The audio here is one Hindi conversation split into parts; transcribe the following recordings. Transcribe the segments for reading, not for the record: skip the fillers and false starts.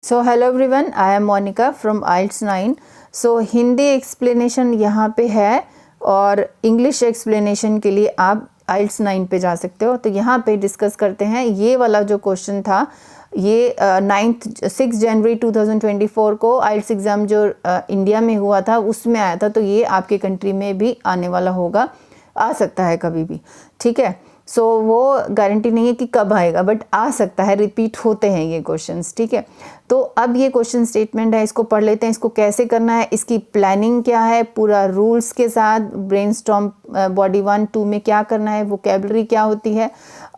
So hello everyone, I am Monika from IELTS 9। So Hindi explanation यहाँ पे है और इंग्लिश एक्सप्लेनेशन के लिए आप आइल्ट्स 9 पे जा सकते हो। तो यहाँ पे डिस्कस करते हैं ये वाला जो क्वेश्चन था, ये 6 जनवरी 2024 को आइल्ट्स एग्ज़ाम जो इंडिया में हुआ था उसमें आया था। तो ये आपके कंट्री में भी आने वाला होगा, आ सकता है कभी भी, ठीक है। सो वो गारंटी नहीं है कि कब आएगा, बट आ सकता है, रिपीट होते हैं ये क्वेश्चंस, ठीक है। तो अब ये क्वेश्चन स्टेटमेंट है, इसको पढ़ लेते हैं। इसको कैसे करना है, इसकी प्लानिंग क्या है, पूरा रूल्स के साथ ब्रेनस्टॉर्म बॉडी 1 2 में क्या करना है, वोकैबुलरी क्या होती है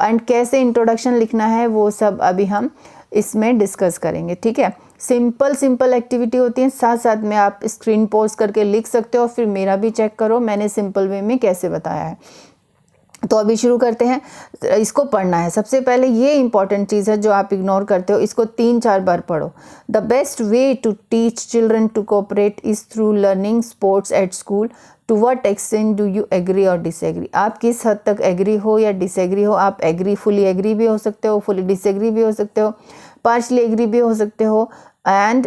एंड कैसे इंट्रोडक्शन लिखना है, वो सब अभी हम इसमें डिस्कस करेंगे, ठीक है। सिंपल एक्टिविटी होती है, साथ साथ में आप स्क्रीन पॉज करके लिख सकते हो, फिर मेरा भी चेक करो मैंने सिंपल वे में कैसे बताया है। तो अभी शुरू करते हैं। इसको पढ़ना है। सबसे पहले ये इंपॉर्टेंट चीज़ है जो आप इग्नोर करते हो, इसको 3-4 बार पढ़ो। The best way to teach children to cooperate is through learning sports at school. To what extent do you agree और डिसएग्री। आप किस हद तक एग्री हो या डिसएग्री हो। आप एग्री, फुली एग्री भी हो सकते हो, फुली डिसएग्री भी हो सकते हो, पार्शली एग्री भी हो सकते हो, and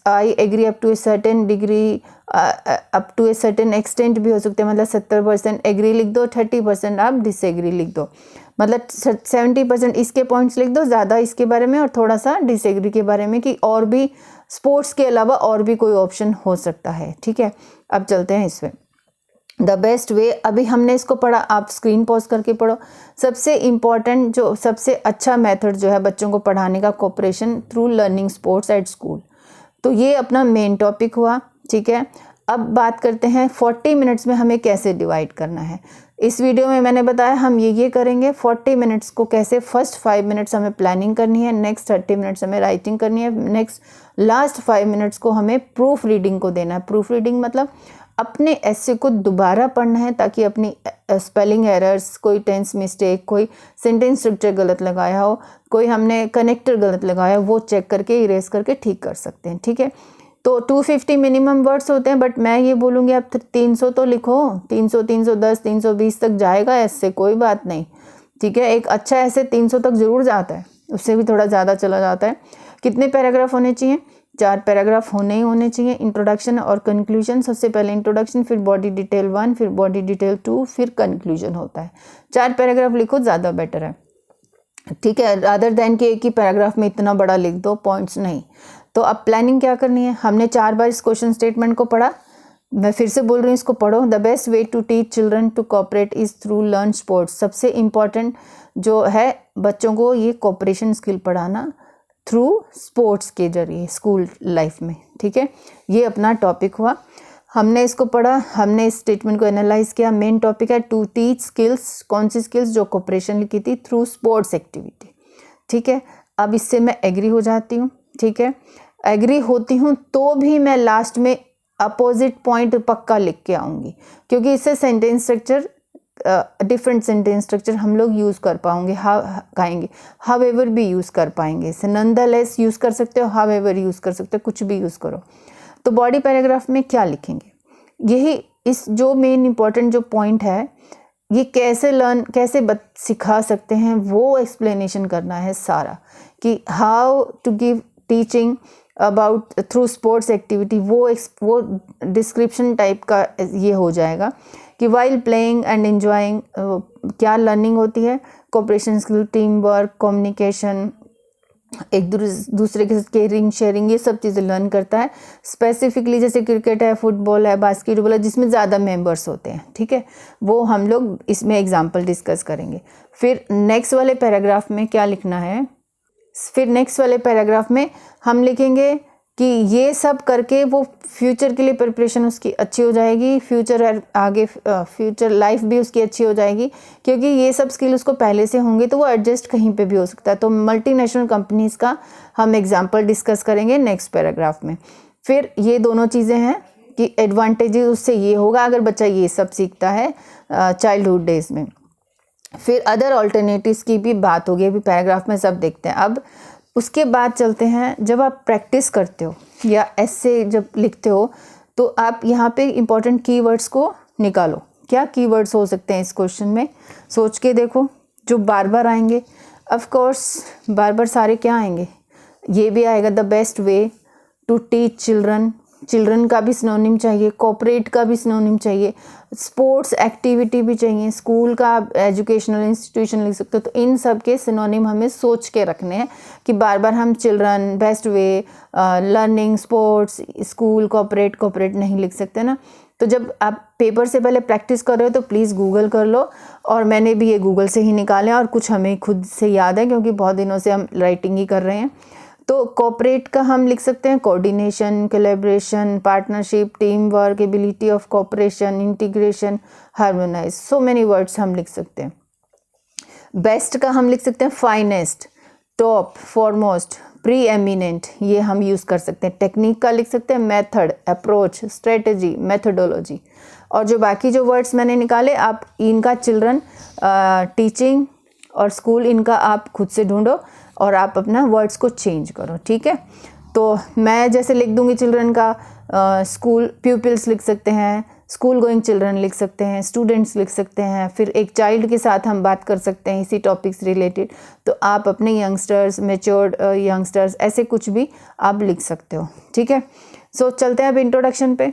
I agree up to a certain degree, up to a certain extent भी हो सकते हैं। मतलब 70% एग्री लिख दो, 30% आप डिसएग्री लिख दो। मतलब 70% इसके पॉइंट्स लिख दो, ज़्यादा इसके बारे में और थोड़ा सा डिसएग्री के बारे में, कि और भी स्पोर्ट्स के अलावा और भी कोई ऑप्शन हो सकता है, ठीक है। अब चलते हैं इसमें। द बेस्ट वे, अभी हमने इसको पढ़ा, आप स्क्रीन पॉज करके पढ़ो। सबसे इम्पॉर्टेंट, जो सबसे अच्छा मेथड जो है बच्चों को पढ़ाने का, cooperation through learning sports at school. तो ये अपना मेन टॉपिक हुआ, ठीक है। अब बात करते हैं 40 मिनट्स में हमें कैसे डिवाइड करना है। इस वीडियो में मैंने बताया हम ये करेंगे। 40 मिनट्स को कैसे, फर्स्ट 5 मिनट्स हमें प्लानिंग करनी है, नेक्स्ट 30 मिनट्स हमें राइटिंग करनी है, नेक्स्ट लास्ट 5 मिनट्स को हमें प्रूफ रीडिंग को देना है। प्रूफ रीडिंग मतलब अपने ऐसे को दोबारा पढ़ना है, ताकि अपनी स्पेलिंग एरर्स, कोई टेंस मिस्टेक, कोई सेंटेंस स्ट्रक्चर गलत लगाया हो, कोई हमने कनेक्टर गलत लगाया हो, वो चेक करके इरेज करके ठीक कर सकते हैं, ठीक है। तो 250 मिनिमम वर्ड्स होते हैं, बट मैं ये बोलूँगी आप 300 तो लिखो। 300, 310, 320 तक जाएगा ऐसे, कोई बात नहीं, ठीक है। एक अच्छा ऐसे 300 तक ज़रूर जाता है, उससे भी थोड़ा ज़्यादा चला जाता है। कितने पैराग्राफ होने चाहिए? 4 पैराग्राफ होने चाहिए। इंट्रोडक्शन और कंक्लूजन, सबसे पहले इंट्रोडक्शन, फिर बॉडी डिटेल 1, फिर बॉडी डिटेल 2, फिर कंक्लूजन होता है। 4 पैराग्राफ लिखो, ज़्यादा बेटर है, ठीक है, रादर देन कि एक ही पैराग्राफ में इतना बड़ा लिख दो, पॉइंट्स नहीं। तो अब प्लानिंग क्या करनी है, हमने 4 बार इस क्वेश्चन स्टेटमेंट को पढ़ा, मैं फिर से बोल रही हूँ, इसको पढ़ो। The best way to teach children to cooperate is through learn sports. सबसे इम्पॉर्टेंट जो है बच्चों को ये कोऑपरेशन स्किल पढ़ाना थ्रू स्पोर्ट्स के जरिए स्कूल लाइफ में, ठीक है। ये अपना टॉपिक हुआ, हमने इसको पढ़ा, हमने इस स्टेटमेंट को एनालाइज किया। मेन टॉपिक है टू टीच स्किल्स, कौन सी स्किल्स, जो कोऑपरेशन लिखी थी थ्रू स्पोर्ट्स एक्टिविटी, ठीक है। अब इससे मैं एग्री हो जाती हूँ, ठीक है। एग्री होती हूँ तो भी मैं लास्ट में अपोजिट पॉइंट पक्का लिख के आऊँगी, क्योंकि इससे sentence structure, different sentence structure हम लोग यूज़ कर पाएंगे, हाउ एवर भी यूज़ कर पाएंगे। इसे नॉनदलेस यूज़ कर सकते हो, हाउ एवर यूज़ कर सकते हो, कुछ भी यूज़ करो। तो बॉडी पैराग्राफ में क्या लिखेंगे, यही इस जो मेन इंपॉर्टेंट जो पॉइंट है, ये कैसे सिखा सकते हैं, वो एक्सप्लेनेशन करना है सारा, कि how to give teaching about through sports activity. वो डिस्क्रिप्शन टाइप का ये हो जाएगा, कि वाइल प्लेइंग एंड एंजॉइंग क्या लर्निंग होती है, cooperation skill, team work, communication, एक दूसरे के साथ केयरिंग, शेयरिंग, ये सब चीज़ें लर्न करता है। स्पेसिफिकली जैसे क्रिकेट है, फुटबॉल है, बास्केटबॉल है, जिसमें ज़्यादा मेंबर्स होते हैं, ठीक है, वो हम लोग इसमें एग्जांपल डिस्कस करेंगे। फिर नेक्स्ट वाले पैराग्राफ में क्या लिखना है, फिर नेक्स्ट वाले पैराग्राफ में हम लिखेंगे कि ये सब करके वो फ्यूचर के लिए प्रिपरेशन उसकी अच्छी हो जाएगी, फ्यूचर लाइफ भी उसकी अच्छी हो जाएगी, क्योंकि ये सब स्किल उसको पहले से होंगे, तो वो एडजस्ट कहीं पे भी हो सकता है। तो मल्टीनेशनल कंपनीज़ का हम एग्जांपल डिस्कस करेंगे नेक्स्ट पैराग्राफ में। फिर ये दोनों चीज़ें हैं कि एडवांटेजेस उससे ये होगा अगर बच्चा ये सब सीखता है चाइल्डहुड डेज में। फिर अदर ऑल्टरनेटिव्स की भी बात होगी, अभी पैराग्राफ में सब देखते हैं। अब उसके बाद चलते हैं, जब आप प्रैक्टिस करते हो या ऐसे जब लिखते हो, तो आप यहाँ पे इम्पॉर्टेंट कीवर्ड्स को निकालो। क्या कीवर्ड्स हो सकते हैं इस क्वेश्चन में, सोच के देखो, जो बार बार आएंगे। ऑफ कोर्स बार बार सारे क्या आएंगे, ये भी आएगा the best way to teach children, children का भी सिनोनिम चाहिए, कोऑपरेट का भी सिनोनिम चाहिए, स्पोर्ट्स एक्टिविटी भी चाहिए, स्कूल का आप एजुकेशनल इंस्टीट्यूशन लिख सकते हो। तो इन सब के सिनोनिम हमें सोच के रखने हैं कि बार बार हम children, best way, learning, sports, school, cooperate नहीं लिख सकते ना। तो जब आप पेपर से पहले प्रैक्टिस कर रहे हो तो प्लीज़ गूगल कर लो, और मैंने भी ये गूगल से ही निकाले और कुछ हमें खुद से याद है क्योंकि बहुत दिनों से हम राइटिंग ही कर रहे हैं। तो कोऑपरेट का हम लिख सकते हैं coordination, collaboration, partnership, team work, ability of cooperation, integration, harmonise, so many words हम लिख सकते हैं। बेस्ट का हम लिख सकते हैं finest, top, foremost, pre eminent, ये हम यूज़ कर सकते हैं। टेक्निक का लिख सकते हैं मेथड, अप्रोच, स्ट्रेटजी, मेथोडोलॉजी। और जो बाकी जो वर्ड्स मैंने निकाले, आप इनका चिल्ड्रन, टीचिंग और स्कूल, इनका आप खुद से ढूंढो और आप अपना वर्ड्स को चेंज करो, ठीक है। तो मैं जैसे लिख दूंगी चिल्ड्रन का, स्कूल प्यूपिल्स लिख सकते हैं, स्कूल गोइंग चिल्ड्रन लिख सकते हैं, स्टूडेंट्स लिख सकते हैं, फिर एक चाइल्ड के साथ हम बात कर सकते हैं इसी टॉपिक से रिलेटेड। तो आप अपने यंगस्टर्स, मेच्योर्ड यंगस्टर्स, ऐसे कुछ भी आप लिख सकते हो, ठीक है। सो चलते हैं अब इंट्रोडक्शन पे।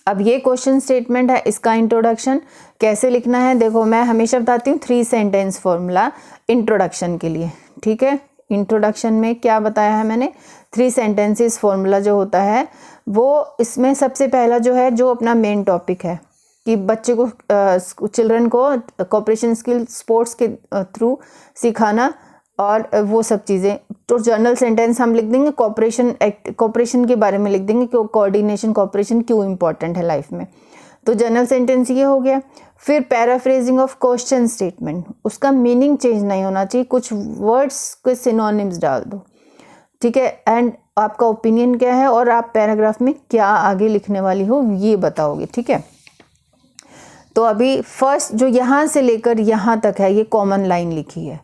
अब ये क्वेश्चन स्टेटमेंट है, इसका इंट्रोडक्शन कैसे लिखना है। देखो मैं हमेशा बताती हूँ 3 सेंटेंस फॉर्मूला इंट्रोडक्शन के लिए, ठीक है। इंट्रोडक्शन में क्या बताया है मैंने, 3 सेंटेंसेस फॉर्मूला जो होता है वो, इसमें सबसे पहला जो है, जो अपना मेन टॉपिक है कि बच्चे को, चिल्ड्रन को कोऑपरेशन स्किल स्पोर्ट्स के थ्रू सिखाना और वो सब चीज़ें। तो जनरल सेंटेंस हम लिख देंगे कोऑपरेशन के बारे में लिख देंगे कि कोऑर्डिनेशन, कोऑपरेशन क्यों इंपॉर्टेंट है लाइफ में। तो जनरल सेंटेंस ये हो गया। फिर पैराफ्रेजिंग ऑफ क्वेश्चन स्टेटमेंट, उसका मीनिंग चेंज नहीं होना चाहिए, कुछ वर्ड्स के सिनोनिम्स डाल दो, ठीक है। एंड आपका ओपिनियन क्या है और आप पैराग्राफ में क्या आगे लिखने वाली हो ये बताओगे, ठीक है। तो अभी फर्स्ट जो यहाँ से लेकर यहाँ तक है ये कॉमन लाइन लिखी है,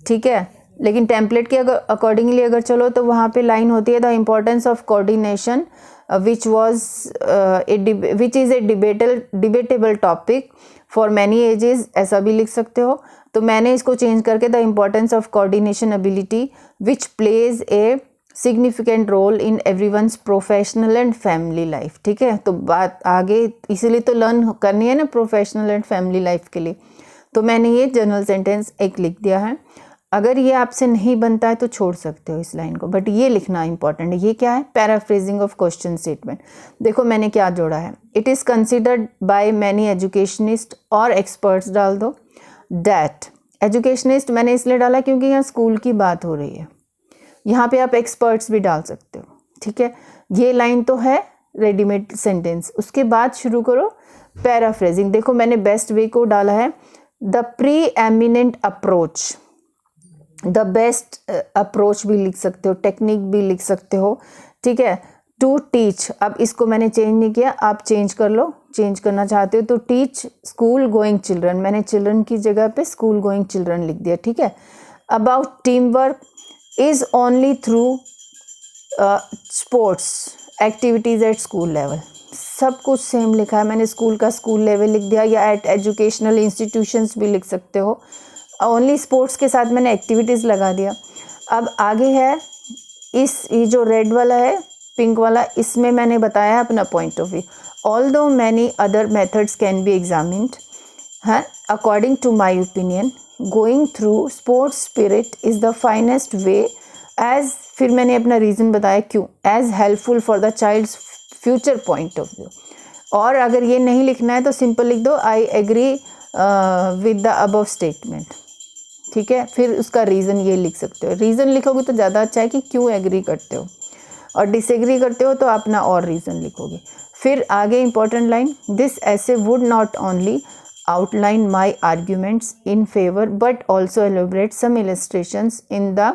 ठीक है। लेकिन टेम्पलेट के अगर अकॉर्डिंगली अगर चलो तो वहाँ पे लाइन होती है the importance of coordination which is a debatable topic for many ages, ऐसा भी लिख सकते हो। तो मैंने इसको चेंज करके the importance of coordination ability which plays a significant role in everyone's professional and family life, ठीक है। तो बात आगे इसीलिए तो लर्न करनी है ना प्रोफेशनल एंड फैमिली लाइफ के लिए। तो मैंने ये जनरल सेंटेंस एक लिख दिया है। अगर ये आपसे नहीं बनता है तो छोड़ सकते हो इस लाइन को, बट ये लिखना इंपॉर्टेंट है। ये क्या है, पैराफ्रेजिंग ऑफ क्वेश्चन स्टेटमेंट। देखो मैंने क्या जोड़ा है, it is considered by many educationist और एक्सपर्ट्स डाल दो। दैट एजुकेशनिस्ट मैंने इसलिए डाला क्योंकि यहाँ स्कूल की बात हो रही है, यहाँ पे आप एक्सपर्ट्स भी डाल सकते हो, ठीक है। ये लाइन तो है रेडीमेड सेंटेंस। उसके बाद शुरू करो पैराफ्रेजिंग। देखो मैंने बेस्ट वे को डाला है, the pre eminent approach, the best approach भी लिख सकते हो, टेक्निक भी लिख सकते हो, ठीक है। टू टीच, अब इसको मैंने चेंज नहीं किया, आप चेंज कर लो, चेंज करना चाहते हो तो टीच स्कूल गोइंग चिल्ड्रन, मैंने चिल्ड्रन की जगह पे स्कूल गोइंग चिल्ड्रन लिख दिया, ठीक है। About team work is only through sports activities at school level, सब कुछ सेम लिखा है मैंने। स्कूल का स्कूल लेवल लिख दिया, या एट एजुकेशनल इंस्टीट्यूशंस भी लिख सकते हो। ओनली स्पोर्ट्स के साथ मैंने एक्टिविटीज़ लगा दिया। अब आगे है ये जो रेड वाला है, पिंक वाला, इसमें मैंने बताया अपना point of view. Although many other methods can be examined है, according to my opinion going through sports spirit is the finest way as, फिर मैंने अपना रीज़न बताया क्यों, as helpful for the child's future point of view. और अगर ये नहीं लिखना है तो सिंपल लिख दो I agree with the above statement, ठीक है। फिर उसका रीज़न ये लिख सकते हो, रीज़न लिखोगे तो ज़्यादा अच्छा है कि क्यों एग्री करते हो, और डिसएग्री करते हो तो अपना और रीज़न लिखोगे। फिर आगे इंपॉर्टेंट लाइन, दिस ऐसे would not only outline my arguments in favor but also elaborate some illustrations in the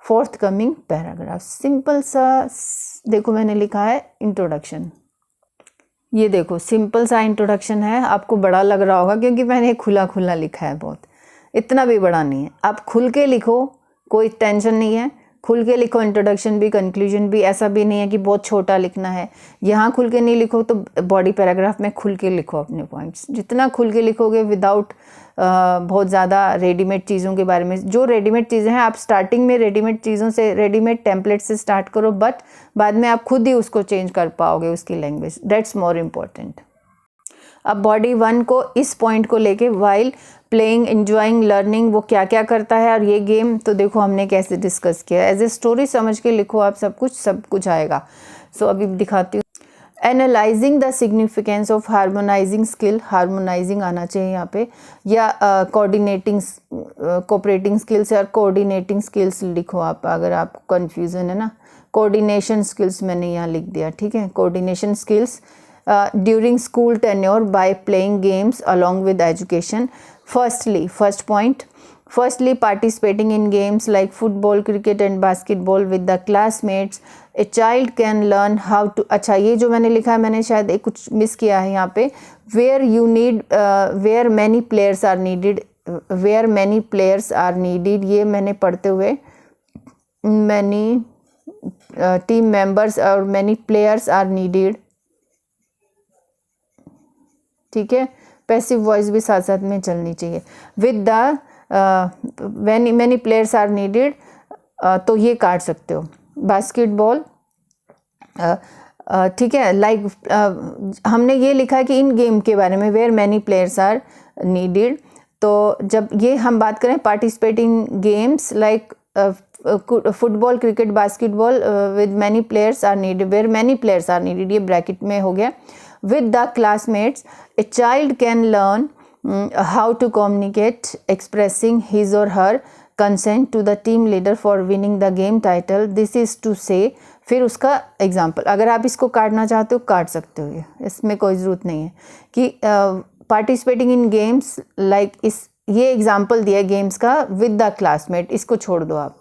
forthcoming paragraph। Simple सा देखो मैंने लिखा है इंट्रोडक्शन, ये देखो सिंपल सा इंट्रोडक्शन है। आपको बड़ा लग रहा होगा क्योंकि मैंने खुला खुला लिखा है, बहुत इतना भी बड़ा नहीं है। आप खुल के लिखो, कोई टेंशन नहीं है, खुल के लिखो, इंट्रोडक्शन भी कंक्लूजन भी, ऐसा भी नहीं है कि बहुत छोटा लिखना है। यहाँ खुल के नहीं लिखो तो बॉडी पैराग्राफ में खुल के लिखो अपने पॉइंट्स। जितना खुल के लिखोगे विदाउट बहुत ज़्यादा रेडीमेड चीज़ों के बारे में, जो रेडीमेड चीज़ें हैं आप स्टार्टिंग में रेडीमेड चीज़ों से, रेडीमेड टेम्पलेट से स्टार्ट करो, बट बाद में आप खुद ही उसको चेंज कर पाओगे उसकी लैंग्वेज, दैट्स मोर इम्पॉर्टेंट। अब बॉडी 1 को इस पॉइंट को लेके वाइल प्लेइंग, एंजॉइंग, लर्निंग, वो क्या क्या करता है और ये गेम तो देखो हमने कैसे डिस्कस किया। एज ए स्टोरी समझ के लिखो आप, सब कुछ आएगा। सो अभी दिखाती हूँ। Analysing the significance of harmonising skill, harmonising आना चाहिए यहाँ पे, या कोऑर्डिनेटिंग, कोऑपरेटिंग स्किल्स और कोऑर्डिनेटिंग स्किल्स लिखो आप, अगर आपको कन्फ्यूज़न है ना। कोऑर्डिनेशन स्किल्स मैंने यहाँ लिख दिया, ठीक है। Coordination skills during school tenure by playing games along with education. First point, participating in games like football, cricket and basketball with the classmates. A child can learn how to, अच्छा ये जो मैंने लिखा है, मैंने शायद एक कुछ मिस किया है यहाँ पे, where many players are needed, ये मैंने पढ़ते हुए many team members और many players are needed, ठीक है। पैसिव वॉइस भी साथ साथ में चलनी चाहिए। With the many players are needed, तो ये काट सकते हो। बास्केटबॉल, ठीक है। लाइक हमने ये लिखा है कि इन गेम के बारे में, where many players are needed, तो जब ये हम बात करें participating games like football, cricket, basketball with many players are needed, where many players are needed, ये ब्रैकेट में हो गया। With the classmates, a child can learn how to communicate, expressing his or her consent to the team leader for winning the game title. This is to say, फिर उसका एग्जाम्पल, अगर आप इसको काटना चाहते हो काट सकते हो, इसमें कोई ज़रूरत नहीं है कि पार्टिसिपेटिंग इन गेम्स लाइक, ये एग्जाम्पल दिया गेम्स का, विद द क्लासमेट, इसको छोड़ दो आप।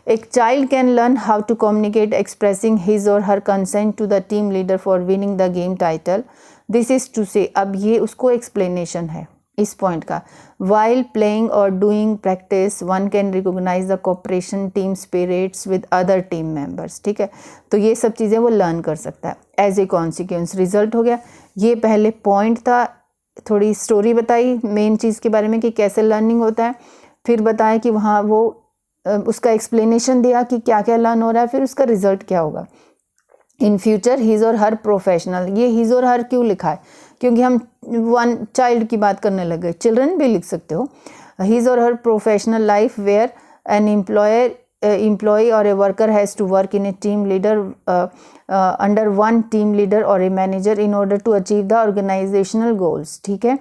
एक child can learn how to communicate expressing his और her consent to the team leader for winning the game title. This is to say, अब ये उसको एक्सप्लेनेशन है इस पॉइंट का। वाइल प्लेइंग और doing practice one can recognise the cooperation, team spirits with other team members, ठीक है। तो ये सब चीज़ें वो लर्न कर सकता है। एज ए कॉन्सिक्वेंस रिजल्ट हो गया। ये पहले पॉइंट था, थोड़ी स्टोरी बताई मेन चीज़ के बारे में कि कैसे लर्निंग होता है, फिर बताया कि वहाँ वो उसका एक्सप्लेनेशन दिया कि क्या क्या लर्न हो रहा है, फिर उसका रिजल्ट क्या होगा। इन फ्यूचर हिज और हर प्रोफेशनल, ये हिज और हर क्यों लिखा है, क्योंकि हम वन चाइल्ड की बात करने लगे, चिल्ड्रन भी लिख सकते हो। हिज और her professional life where an employee or a worker has to work in a team leader under one team leader or a manager in order to achieve the organizational goals, ठीक है।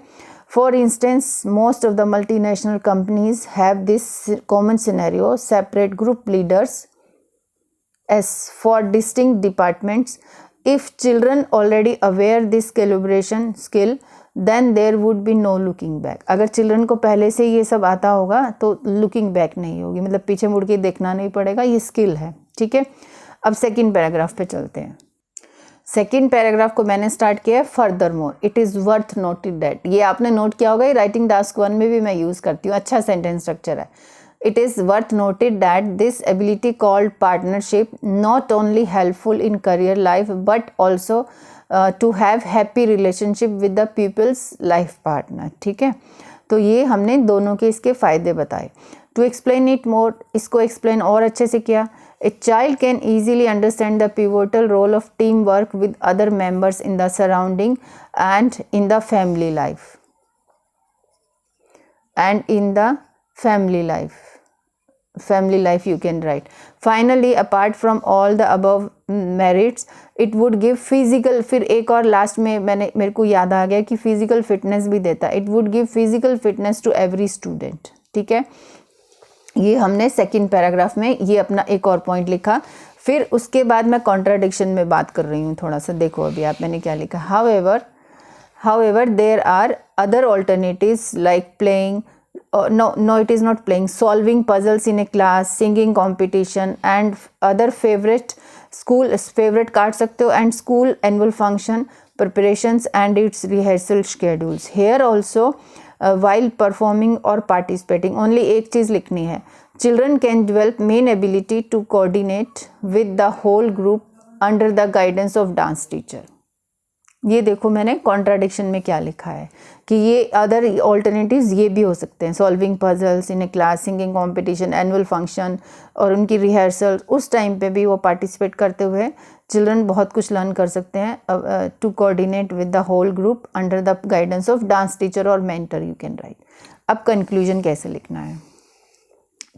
For instance, most of the multinational companies have this common scenario: separate group leaders as for distinct departments. If children already aware this calibration skill, then there would be no looking back. अगर चिल्ड्रन को पहले से ये सब आता होगा तो लुकिंग बैक नहीं होगी, मतलब पीछे मुड़ के देखना नहीं पड़ेगा, ये स्किल है, ठीक है। अब सेकंड पैराग्राफ पे चलते हैं। सेकेंड पैराग्राफ को मैंने स्टार्ट किया है, further more it is worth noted that, ये आपने नोट किया होगा, ये राइटिंग टास्क 1 में भी मैं यूज़ करती हूँ, अच्छा सेंटेंस स्ट्रक्चर है। It is worth noted that this ability called partnership not only helpful in career life but also to have happy relationship with the peoples life partner, ठीक है। तो ये हमने दोनों के इसके फ़ायदे बताए। टू एक्सप्लेन इट मोर, इसको एक्सप्लेन और अच्छे से किया। A child can easily understand the pivotal role of teamwork with other members in the surrounding and in the family life. And in the family life you can write. Finally, apart from all the above merits, it would give physical, फिर एक और लास्ट में मेरे को याद आ गया कि physical fitness भी देता है। It would give physical fitness to every student, ठीक है। ये हमने सेकंड पैराग्राफ में ये अपना एक और पॉइंट लिखा। फिर उसके बाद मैं कॉन्ट्राडिक्शन में बात कर रही हूँ थोड़ा सा, देखो अभी आप मैंने क्या लिखा। However there are other alternatives like playing, no it is not playing, solving puzzles in a class, singing competition and other favorite काट सकते हो, and school annual function preparations and its rehearsal schedules. Here also while performing or participating, only एक चीज़ लिखनी है, children can develop main ability to coordinate with the whole group under the guidance of dance teacher. ये देखो मैंने कॉन्ट्राडिक्शन में क्या लिखा है कि ये अदर ऑल्टरनेटिव्स ये भी हो सकते हैं, solving puzzles in a class, singing competition, annual function और उनकी रिहर्सल, उस टाइम पे भी वो पार्टिसिपेट करते हुए चिल्ड्रन बहुत कुछ लर्न कर सकते हैं to coordinate with the whole group under the guidance of dance teacher और मेंटर यू कैन राइट। अब कंक्लूजन कैसे लिखना है?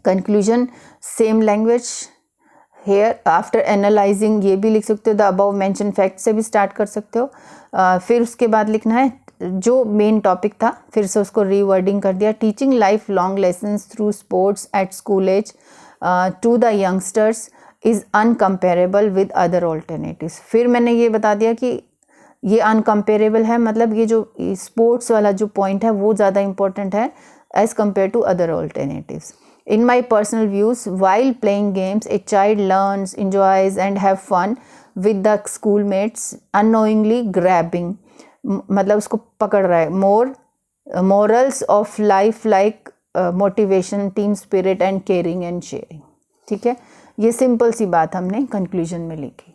Conclusion same language here after analysing, ये भी लिख सकते हो, द अबव मेंशन फैक्ट से भी स्टार्ट कर सकते हो। फिर उसके बाद लिखना है जो मेन टॉपिक था, फिर से उसको रीवर्डिंग कर दिया, teaching life long lessons through sports at school as to the youngsters is incomparable with other alternatives. फिर मैंने ये बता दिया कि ये अनकम्पेरेबल है, मतलब ये जो स्पोर्ट्स वाला जो पॉइंट है वो ज़्यादा इंपॉर्टेंट है as compare to other alternatives. In my personal views, while playing games, a child learns, enjoys and have fun with the schoolmates, unknowingly grabbing, मतलब उसको पकड़ रहा है, more morals of life like motivation, team spirit and caring and sharing। ठीक है, ये सिंपल सी बात हमने कंक्लूजन में लिखी।